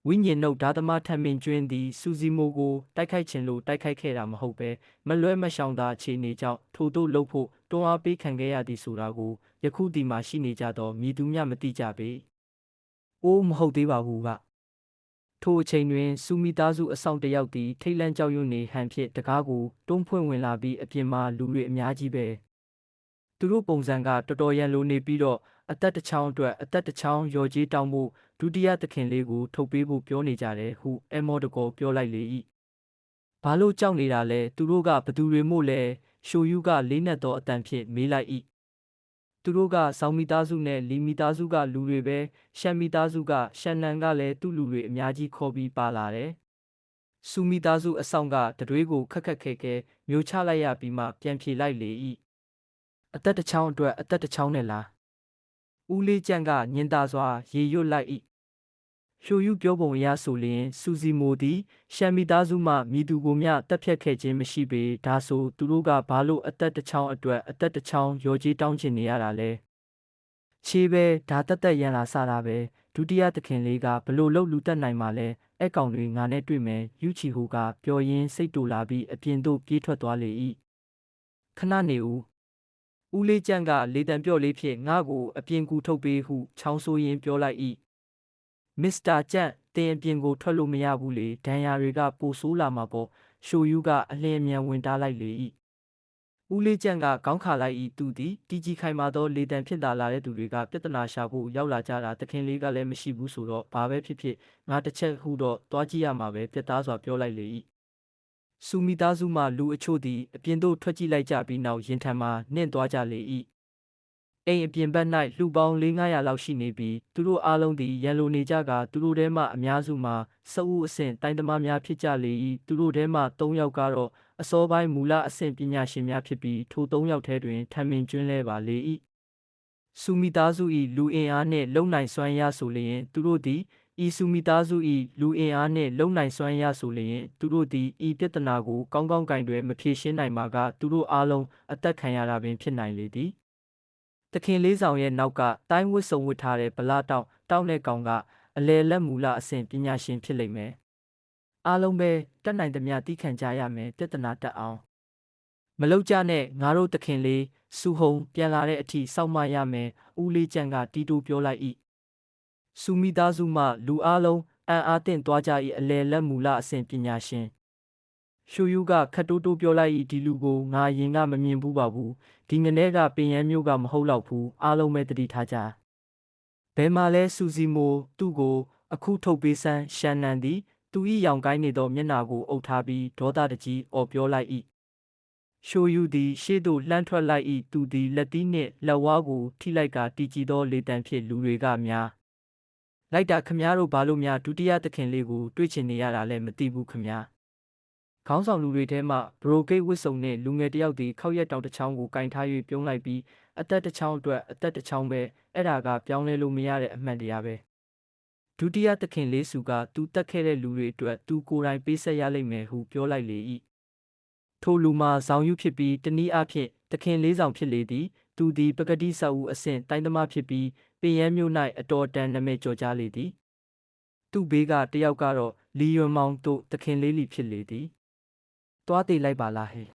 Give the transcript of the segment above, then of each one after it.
ဝိညာဉ်နှုတ်ဒါသမထမင်ကျွင်းသည်စူဇီမိုကိုတိုက်ခိုက်ခြင်းလို့တိုက်ခိုက်ခဲ့တာမဟုတ်ပဲမလွဲမရှောင်သာအခြေအနေကြောင့်ထို့သို့လုပ်ဖို့တွန်းအားပေးခံခဲ့ရသည်ဆိုတာကိုယခုဒီမှာရှိနေကြသောမည်သူမျှမသိကြပေ။အိုးမဟုတ်သေးပါဘူးကထိုအချိန်တွင်စူမီသားစုအဆောင်တယောက်သည်ထိတ်လန့်ကြောက်ရွံ့နေဟန်ဖြင့်တကားကိုတွန်းဖွင့်ဝင်လာပြီးအပြင်မှာလူတွေအများကြီးပဲသူတို့ပုံစံကတော်တော်ရန်လိုနေပြီးတော့အသက်တစ်ချောင်းအတွက်အသက်တစ်ချောင်းရော်ကြီးတောင်းဖို့ဒုတိယသခင်လေးကိုထုတ်ပေးဖို့ပြောနေကြတယ်ဟုအဲမော်တကောပြောလိုက်လေ၏ဘာလို့ကြောက်နေတာလဲသူတို့ကဘသူတွေမို့လဲရှိုယူကလေးနက်သောအတန်ဖြင့်မေးလိုက်၏သူတို့ကစောင်းမိသားစုနဲ့လီမိသားစုကလူတွေပဲရှန်မိသားစုကရှန်နန်ကလည်းသူ့လူတွေအများကြီးခေါ်ပြီးပါလာတယ်စူမိသားစုအဆောင်ကတတွေးကိုခက်ခက်ခဲခဲမျိုးချလိုက်ရပြီးမှပြန်ဖြေလိုက်လေ၏အသက်တစ်ချောင်းအတွက်အသက်တစ်ချောင်းနဲ့လားဦးလေးကျန့်ကညင်သာစွာရေရွတ်လိုက်၏ရှိုယူပြောပုံအရဆိုလျင်စူဇီမိုသည်ရှန်မီသားစုမှမိသူကိုမျှတက်ဖြတ်ခဲ့ခြင်းမရှိပေဒါဆိုသူတို့ကဘာလို့အသက်တစ်ချောင်းအတွက်အသက်တစ်ချောင်းရောကြီးတောင်းချင်နေရတာလဲချေးပဲဒါတက်ရန်လာစားတာပဲဒုတိယသခင်လေးကဘလို့လို့လူတက်နိုင်မှာလဲအဲ့ကောင်တွေငါနဲ့တွေ့မယ်ယူချီဟိုကပြောရင်းစိတ်တူလာပြီးအပြင်သို့ပြေးထွက်သွားလေ၏ခဏနေဦးလေးကျန့်ကလေတံပြော့လေးဖြင့်ငါ့ကိုအပြင်ကူထုတ်ပေးဟုချောင်းဆိုးရင်းပြောလိုက်၏မစ္စတာကျန့်တင်အပြင်ကိုထွက်လို့မရဘူးလေဒဏ်ရာတွေကပိုဆိုးလာမှာပေါ့ရှိုယူကအလင်းအမြန်ဝင်တားလိုက်လေ၏ဦးလေးကျန့်ကခေါင်းခါလိုက်၏သူသည်တီကြီးခိုင်မာသောလေတံဖြစ်လာတဲ့သူတွေကပြဿနာရှာဖို့ရောက်လာကြတာသခင်လေးကလည်းမရှိဘူးဆိုတော့ဘာပဲဖြစ်ဖြစ်ငါတစ်ချက်ဟုတော့တွားကြည့်ရမှာပဲပြတ်သားစွာပြောလိုက်လေ၏စူမီသားစုမှလူအချို့သည်အပြင်သို့ထွက်ကြည့်လိုက်ကြပြီးနောက်ရင်ထံမှနှင့်သွားကြလေ၏အိမ်အပြင်ဘက်၌လူပေါင်း400-500လောက်ရှိနေပြီးသူတို့အားလုံးသည်ရန်လိုနေကြကသူတို့ထဲမှအများစုမှာစအုပ်အဆင့်တိုင်းသမားများဖြစ်ကြလေ၏သူတို့ထဲမှ3ယောက်ကတော့အစောပိုင်းမူလအဆင့်ပညာရှင်များဖြစ်ပြီးထို3ယောက်ထဲတွင်ထံမင်ကျွန်းလဲပါလေ၏စူမီသားစု၏လူအင်အားနှင့်လုံနိုင်စွမ်းရဆိုလျင်သူတို့သည်ဤစူမီသားစု၏လူအင်အားနှင့်လုံနိုင်စွမ်းရဆိုလျင်သူတို့သည်ဤပြဿနာကိုကောင်းကောင်းကင်တွင်မဖြေရှင်းနိုင်ပါကသူတို့အားလုံးအသက်ခံရတာပင်ဖြစ်နိုင်လေသည်သခင်လေးဆောင်ရဲ့နောက်ကတိုင်းဝတ်စုံဝတ်ထားတဲ့ဗလာတောက်နဲ့ကောင်ကအလဲလက်မူလအဆင့်ပညာရှင်ဖြစ်လိမ့်မယ်အားလုံးပဲတက်နိုင်သမျှတီးခံကြရမယ်ပြဿနာတက်အောင်မလောက်ကြနဲ့ငါတို့သခင်လေးစူဟုံပြန်လာတဲ့အထိစောင့်မရမယ်ဦးလေးကျန့်ကတီတိုပြောလိုက်၏စူမိသားစုမှလူအားလုံးအံ့အားသင့်သွားကြ၏အလဲလက်မူလအဆင့်ပညာရှင်ရှိုယူကခတ်တိုးတိုးပြောလိုက်၏ဒီလူကိုငါရင်ကမမြင်ဘူးပါဘူးဒီငနဲကပင်ရန်မျိုးကမဟုတ်တော့ဘူးအားလုံးပဲတတိထားကြဘယ်မှာလဲစူဇီမိုသူ့ကိုအခုထုတ်ပေးစမ်းရှန်နန်သည်သူ၏ရောင်ကိုင်းနေသောမျက်နှာကိုအုပ်ထားပြီးဒေါသတကြီးအော်ပြောလိုက်၏ရှိုယူသည်ရှေ့သို့လှမ်းထွက်လိုက်၏သူသည်လက်သီးနှင့်လက်ဝါးကိုထိလိုက်ကတီကြည်သောလေတံဖြင့်လူတွေကများလိုက်တာခမားတို့ဘာလို့များဒုတိယသခင်လေးကိုတွေ့ချင်နေရတာလဲမသိဘူးခမားခေါင်းဆောင်လူတွေထဲမှဘရိုကိတ်ဝစ်စုံနှင့်လူငယ်တယောက်သည်ခောက်ရက်တောင်တစ်ချောင်းကိုကင်ထား၍ပြုံးလိုက်ပြီးအသက်တစ်ချောင်းအတွက်အသက်တစ်ချောင်းပဲအဲ့ဒါကပြောင်းလဲလို့မရတဲ့အမှန်တရားပဲဒုတိယသခင်လေးစုကသူတက်ခဲ့တဲ့လူတွေအတွက်သူကိုယ်တိုင်ပေးဆက်ရလိမ့်မယ်ဟုပြောလိုက်လေ၏ထိုလူမှာဇောင်ယူဖြစ်ပြီးတနည်းအားဖြင့်သခင်လေးဆောင်ဖြစ်လေသည်သူသည်ပကတိဆောက်ဦးအဆင့်တိုင်းသမားဖြစ်ပြီးပင်ရန်မြို့၌အတော်တန်နာမည်ကျော်ကြားလေသည်သူ့ဘေးကတယောက်ကတော့လီယွန်မောင်တို့သခင်လေးလီဖြစ်လေသည်သွားသေးလိုက်ပါလားဟဲ့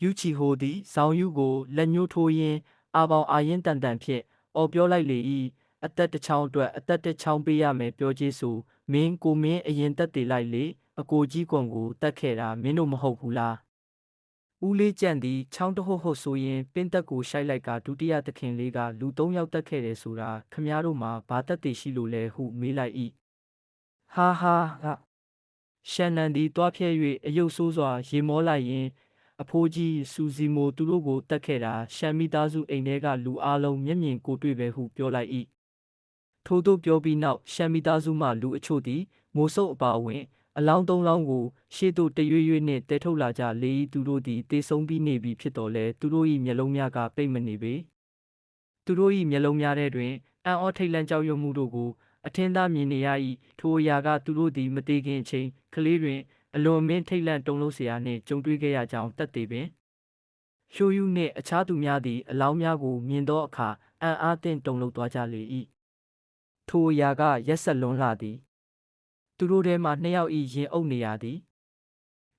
ယူချီဟိုသည်ဇောင်ယူကိုလက်ညှိုးထိုးရင်းအာပေါင်အာရင်တန်ဖြင့်အော်ပြောလိုက်လေ၏အသက်တစ်ချောင်းအတွက်အသက်တစ်ချောင်းပေးရမယ်ပြောကြေးဆိုမင်းကိုမင်းအရင်တက်တည်လိုက်လေအကိုကြီးကွန်ကိုတက်ခဲ့တာမင်းတို့မဟုတ်ဘူးလားဦးလေးကျန့်သည်ချောင်းတဟုတ်ဟုတ်ဆိုရင်ပင်သက်ကိုရှိုက်လိုက်ကဒုတိယသခင်လေးကလူ3ယောက်တက်ခဲ့တယ်ဆိုတာခမားတို့မှာဘာတက်တည်ရှိလို့လဲဟုမေးလိုက်၏ဟာရှန်နန်သည်တွားဖြဲ၍အယုတ်ဆိုးစွာရေမောလိုက်ရင်အဖိုးကြီးစူဇီမိုသူတို့ကိုတက်ခဲ့တာရှန်မိသားစုအိမ်ထဲကလူအားလုံးမျက်မြင်ကိုတွေ့ပဲဟုပြောလိုက်၏ထို့သို့ပြောပြီးနောက်ရှန်မိသားစုမှလူအချို့သည်မိုးဆုပ်အပါအဝင်အလောင်း3လောင်းကိုရှေ့သို့တရွေ့ရွေ့နှင့်တဲထုတ်လာကြလေ၏သူတို့သည်တေဆုံးပြီးနေပြီဖြစ်တော်လဲသူတို့၏မျက်လုံးများကပိတ်မနေပေသူတို့၏မျက်လုံးများထဲတွင်အံ့ဩထိတ်လန့်ကြောက်ရွံ့မှုတို့ကိုအထင်သာမြင်နေရ၏ထိုအရာကသူတို့သည်မတေခင်အချိန်ကလေးတွင်အလွန်မင်းထိတ်လန့်တုန်လှုပ်เสียနှင့်ကြုံတွေ့ခဲ့ရကြောင်းသက်သေပင်ရှိုယူနှင့်အခြားသူများသည်အလောင်းများကိုမြင်သောအခါအံ့အားသင့်တုန်လှုပ်သွားကြလေ၏ထိုအရာကရက်ဆက်လွန်းလာသည် သူတို့ထဲမှနှစ်ယောက်၏ရင်အုပ်နေရသည်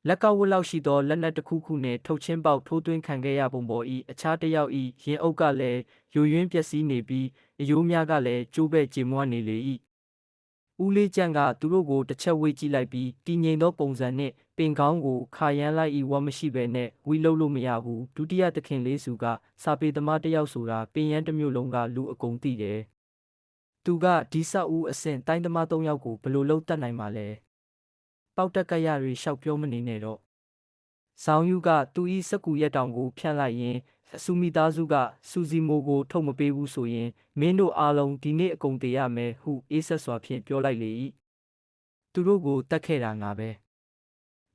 လက်ကဝတ်လောက်ရှိသောလက်နက်တစ်ခုခုနှင့်ထုတ်ချင်းပေါက်ထိုးသွင်းခံခဲ့ရပုံပေါ်၏အခြားတစ်ယောက်၏ရင်အုပ်ကလည်းယိုယွင်းပျက်စီးနေပြီးအယိုးများကလည်းကျိုးပဲ့ကြေမွနေလေ၏ဦးလေးကျန့်ကသူတို့ကိုတစ်ချက်ဝေ့ကြည့်လိုက်ပြီးတည်ငြိမ်သောပုံစံနှင့်ပင်ကောင်းကိုခါရမ်းလိုက်၏ဝတ်မရှိဘဲနဲ့ဝီလုံးလို့မရဘူးဒုတိယသခင်လေးစုကစာပေသမားတစ်ယောက်ဆိုတာပင်ရန်တစ်မျိုးလုံးကလူအကုန်သိတယ်သူကဒီဆောက်ဦးအဆင့်တိုင်းသမား၃ယောက်ကိုဘယ်လိုလုပ်တတ်နိုင်မှာလဲပေါက်တက်ကရတွေရှောက်ပြောမနေနဲ့တော့ဆောင်းယူကသူ၏စကူရက်တောင်ကိုဖြန့်လိုက်ရင်အဆူမိသားစုကစူစီမိုကိုထုတ်မပေးဘူးဆိုရင်မင်းတို့အားလုံးဒီနေ့အကုန်တည်ရမယ်ဟုအေးဆက်စွာဖြင့်ပြောလိုက်လေ၏သူတို့ကိုတတ်ခဲ့တာငါပဲ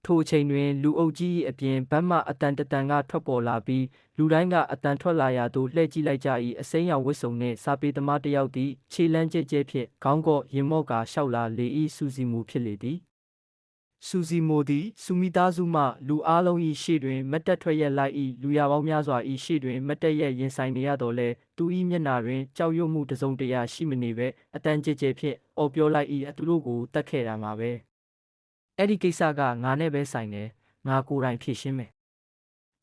ထိုအချိန်တွင်လူအုပ်ကြီး၏အပြင်ဘက်မှအတန်တန်ကထွက်ပေါ်လာပြီးလူတိုင်းကအတန်ထွက်လာရာသို့လှည့်ကြည့်လိုက်ကြ၏အစိမ်းရောင်ဝတ်စုံနှင့်စာပေသမားတစ်ယောက်သည်ခြေလမ်းကျဲဖြင့်ခေါင်းကော့ရင်မော့ကာလျှောက်လာလေ၏စူစီမိုဖြစ်လေသည်စူစီမိုသည်စူမိသားစုမှလူအားလုံး၏ရှေ့တွင်မတ်တက်ထွက်ရက်လိုက်၏လူရပေါင်းများစွာ၏ရှေ့တွင်မတ်တက်ရက်ရင်ဆိုင်နေရတော့လဲသူ၏မျက်နှာတွင်ကြောက်ရွံ့မှုတစ်စုံတရာရှိမနေပဲအတန်ကျဲဖြင့်အော်ပြောလိုက်၏သူတို့ကိုတတ်ခဲ့တာမှာပဲအဲ့ဒီကိစ္စကငါနဲ့ပဲဆိုင်တယ်ငါကိုယ်တိုင်ဖြေရှင်းမယ်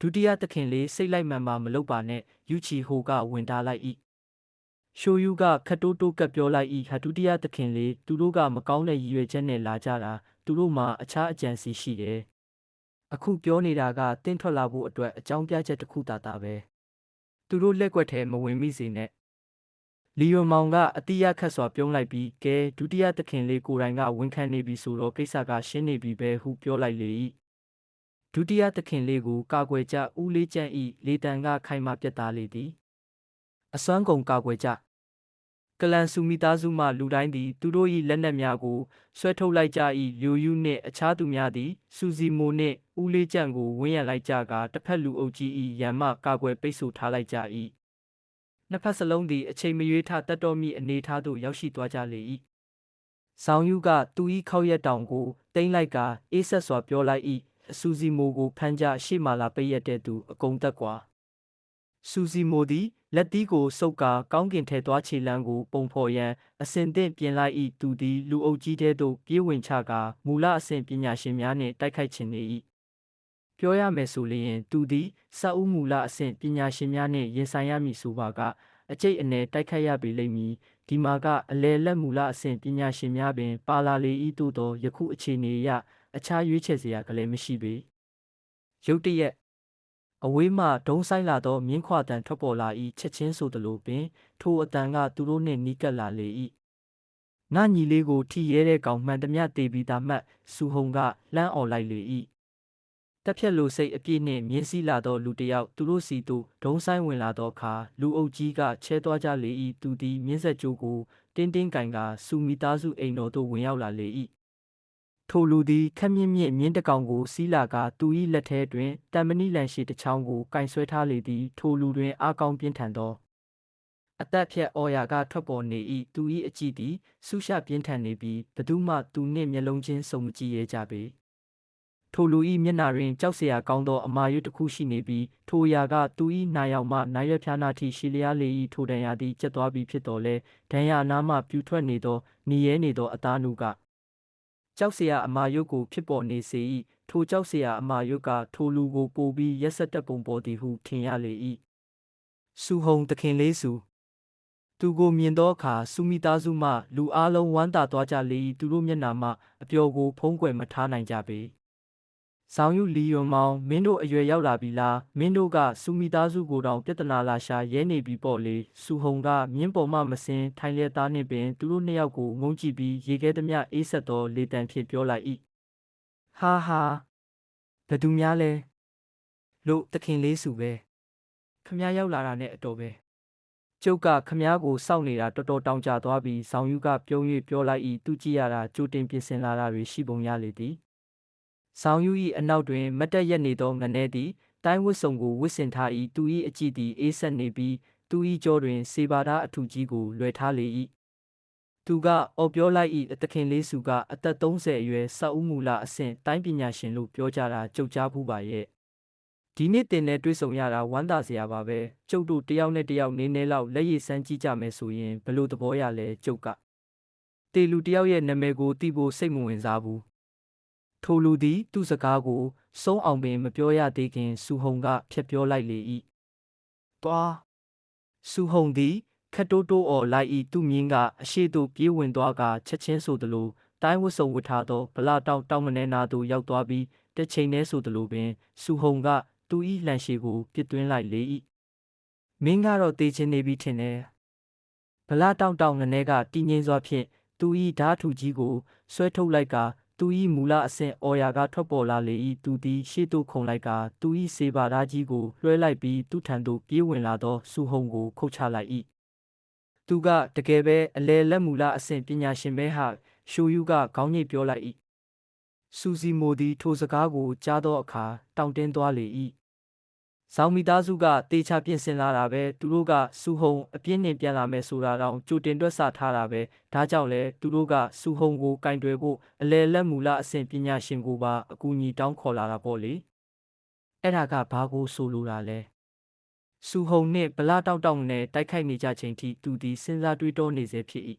ဒုတိယသခင်လေးစိတ်လိုက်မှန်ပါမလုပ်ပါနဲ့ယူချီဟိုကဝင်တားလိုက်၏ရှိုယူကခတ်တိုးတိုးကပ်ပြောလိုက်၏ဟာဒုတိယသခင်လေးသူတို့ကမကောင်းတဲ့ရည်ရွယ်ချက်နဲ့လာကြတာသူတို့မှာအခြားအကြံစီရှိတယ်အခုပြောနေတာကတင်းထွက်လာဖို့အတွက်အကြောင်းပြချက်တစ်ခုသာပဲသူတို့လက်ကွက်ထဲမဝင်မိစေနဲ့လီယိုမောင်ကအတိအခတ်စွာပြုံးလိုက်ပြီးကဲဒုတိယသခင်လေးကိုယ်တိုင်ကဝန်ခံနေပြီဆိုတော့ကိစ္စကရှင်းနေပြီပဲဟုပြောလိုက်လေ၏ဒုတိယသခင်လေးကိုကာကွယ်ကြဦးလေးကျန့်၏လေတံကခိုင်မာပြတ်သားလေသည်အစွမ်းကုန်ကာကွယ်ကြကလန်စုမိသားစုမှလူတိုင်းသည်သူတို့၏လက်နက်များကိုဆွဲထုတ်လိုက်ကြ၏လျိုယူနှင့်အခြားသူများသည်စူစီမိုနှင့်ဦးလေးကျန့်ကိုဝန်းရံလိုက်ကြကတစ်ဖက်လူအုပ်ကြီး၏ရန်မှကာကွယ်ပိတ်ဆို့ထားလိုက်ကြ၏နှစ်ဖက်စလုံးသည်အချိန်မရွေးထတတ်တော်မီအနေထားသို့ရောက်ရှိသွားကြလေ၏ဆောင်းယူကသူ၏ခောက်ရက်တောင်ကိုတိမ့်လိုက်ကအေးဆက်စွာပြောလိုက်၏စူစီမိုကိုဖမ်းကြရှေ့မှလာပိတ်ရက်တဲ့သူအကုန်သက်ကွာစူစီမိုသည်လက်သီးကိုစုပ်ကာကောင်းကင်ထဲသွားခြေလမ်းကိုပုံဖော်ရန်အစဉ်သင့်ပြင်လိုက်၏သူသည်လူအုပ်ကြီးထဲသို့ပြေးဝင်ချကာမူလအဆင့်ပညာရှင်များနှင့်တိုက်ခိုက်ခြင်းနေ၏ပြောရမယ်ဆိုလျှင်သူသည်စာအုပ်မူလအဆင့်ပညာရှင်များနှင့်ရင်ဆိုင်ရမည်ဆိုပါကအကျိတ်အနယ်တိုက်ခိုက်ရပေလိမ့်မည်ဒီမှာကအလယ်လက်မူလအဆင့်ပညာရှင်များပင်ပါလာလေ၏သို့သောယခုအခြေအနေအရအခြားရွေးချယ်စရာကလည်းမရှိပေရုတ်တရက်အဝေးမှဒုံးဆိုင်လာသောမြင်းခွာတံထွက်ပေါ်လာ၏ချက်ချင်းဆိုသလိုပင်ထိုအတန်ကသူတို့နှင့်နီးကပ်လာလေ၏ငါညီလေးကိုထိရဲတဲ့ကောင်မှန်သမျှတေပြီးသားမှတ်စူဟုံကလှမ်းអော်လိုက်လေ၏တက်ဖြတ်လိုစိတ်အပြည့်နှင့်မြင်းစည်းလာသောလူတစ်ယောက်သူတို့စီသို့ဒုံးဆိုင်ဝင်လာသောအခါလူအုပ်ကြီးကချဲသွားကြလေ၏သူသည်မြင်းဆက်ကြိုးကိုတင်းကင်ကစူမိသားစုအိမ်တော်သို့ဝင်ရောက်လာလေ၏ထိုလူသည်ခက်မြင့်မြင်းတကောင်ကိုစီးလာကသူ၏လက်ထဲတွင်တံမဏိလန်ရှိတစ်ချောင်းကိုကင်ဆွဲထားလေသည်ထိုလူတွင်အားကောင်းပြင်းထန်သောအသက်ဖြတ်အော်ရာကထွက်ပေါ်နေ၏သူ၏အကြည့်သည်ဆူရှပြင်းထန်နေပြီးဘသူမှသူနှင့်မျက်လုံးချင်းစုံမကြည့်ရဲကြပေထိုလူ၏မျက်နှာတွင်ကြောက်စရာကောင်းသောအမာရွတ်တစ်ခုရှိနေပြီးထိုအရာကသူ၏နာယောင်မှနာရွက်ဖျားနာထိရှည်လျားလေ၏ထိုဒဏ်ရာသည်ကျက်သွားပြီးဖြစ်တော်လဲဒဏ်ရာအနားမှပြူထွက်နေသောနီရဲနေသောအသားနုကကြောက်စရာအမာရွတ်ကိုဖြစ်ပေါ်နေစေ၏ထိုကြောက်စရာအမာရွတ်ကထိုလူကိုပိုပြီးရက်ဆက်တက်ပုံပေါ်သည်ဟုထင်ရလေ၏စူဟုံသခင်လေးစုသူကိုမြင်သောအခါစူမိသားစုမှလူအားလုံးဝမ်းသာသွားကြလေ၏သူတို့မျက်နှာမှအပျော်ကိုဖုံးကွယ်မထားနိုင်ကြပေဆောင်းယူလီယွန်မောင်မင်းတို့အရွယ်ရောက်လာပြီလားမင်းတို့ကစူမိသားစုကိုတောင်ပြဿနာလာရှာရဲနေပြီပေါ့လေစူဟုံကမြင်းပေါ်မှမစင်ထိုင်လျက်သားနှင့်ပင်သူတို့နှစ်ယောက်ကိုငုံကြည့်ပြီးရေခဲသမျှအေးဆက်သောလေတံဖြင့်ပြောလိုက်၏ဟာဘယ်သူများလဲလို့သခင်လေးစုပဲခမည်းရောက်လာတာနဲ့အတော်ပဲကျုပ်ကခမည်းကိုစောင့်နေတာတော်တော်တောင်ကြသွားပြီးဆောင်းယူကပြုံး၍ပြောလိုက်၏သူကြည့်ရတာကြိုတင်ပြင်ဆင်လာတာတွေရှိပုံရလေသည်ဆောင်းယူ၏အနောက်တွင်မတ်တက်ရက်နေသောငနဲသည်တိုင်းဝတ်စုံကိုဝတ်ဆင်ထား၏သူ၏အကြည့်သည်အေးဆက်နေပြီးသူ၏ကြောတွင်စေပါသားအထုကြီးကိုလွယ်ထားလေ၏သူကအော်ပြောလိုက်၏သခင်လေးစုကအသက်30အရွယ်ဆောက်ဦးမူလာအဆင့်တိုင်းပညာရှင်လို့ပြောကြတာကြုတ်ကြားဘူးပါရဲ့ဒီနေ့တင်နဲ့တွေ့ဆုံရတာဝမ်းသာစရာပါပဲကျုပ်တို့တယောက်နဲ့တယောက်နေလောက်လက်ရည်စမ်းကြည့်ကြမယ်ဆိုရင်ဘယ်လိုသဘောရလဲကျုပ်က တေလူတယောက်ရဲ့နာမည်ကိုသိဖို့စိတ်မဝင်စားဘူးထိုလူသည်သူ့စကားကိုစုံးအောင်ပင်မပြောရသေးခင်စုဟုံကဖြတ်ပြောလိုက်လေ၏သွားစုဟုံသည်ခတ်တိုးတိုးအော်လိုက်၏သူမြင်းကအရှိသို့ပြေးဝင်သွားကချက်ချင်းဆိုသလိုတိုင်းဝတ်စုံဝတ်ထားသောဗလာတောင်ငနေနာသို့ရောက်သွားပြီးတစ်ချိန်တည်းဆိုသလိုပင်စုဟုံကသူ၏လှန်ရှည်ကိုပြစ်သွင်းလိုက်လေ၏မင်းကတော့တေးချင်းနေပြီထင်တယ်ဗလာတောင်ငနေကတည်ငြိမ်စွာဖြင့်သူ၏ဓာတ်ထူကြီးကိုဆွဲထုတ်လိုက်ကသူ၏မူလအဆင့်အော်ရာကထွက်ပေါ်လာလေ၏သူသည်ရှေ့သို့ခုန်လိုက်ကသူ၏စေပါဓာကြီးကိုလွှဲလိုက်ပြီးသူ့ထံသို့ပြေးဝင်လာသောစုဟုံကိုခုတ်ချလိုက်၏သူကတကယ်ပဲအလဲလက်မူလအဆင့်ပညာရှင်ပဲဟာရှိုယူကခေါင်းညိတ်ပြောလိုက်၏စူစီမိုသည်ထိုစကားကိုကြားသောအခါတောင့်တင်းသွားလေ၏ဇောင်မီသားစုကတေချာပြင်ဆင်လာတာပဲသူတို့ကစူဟုံအပြင်းနဲ့ပြန်လာမယ်ဆိုတာတောင်ကြိုတင်တွက်ဆထားတာပဲဒါကြောင့်လဲသူတို့ကစူဟုံကိုကင်တွယ်ဖို့အလဲလက်မူလအဆင့်ပညာရှင်ကိုပါအကူအညီတောင်းခေါ်လာတာပေါ့လေအဲ့ဒါကဘာကိုဆိုလိုတာလဲစူဟုံနှင့်ဗလာတောင်နဲ့တိုက်ခိုက်နေကြချိန်ထိသူသည်စဉ်းစားတွေးတောနေစေဖြစ်၏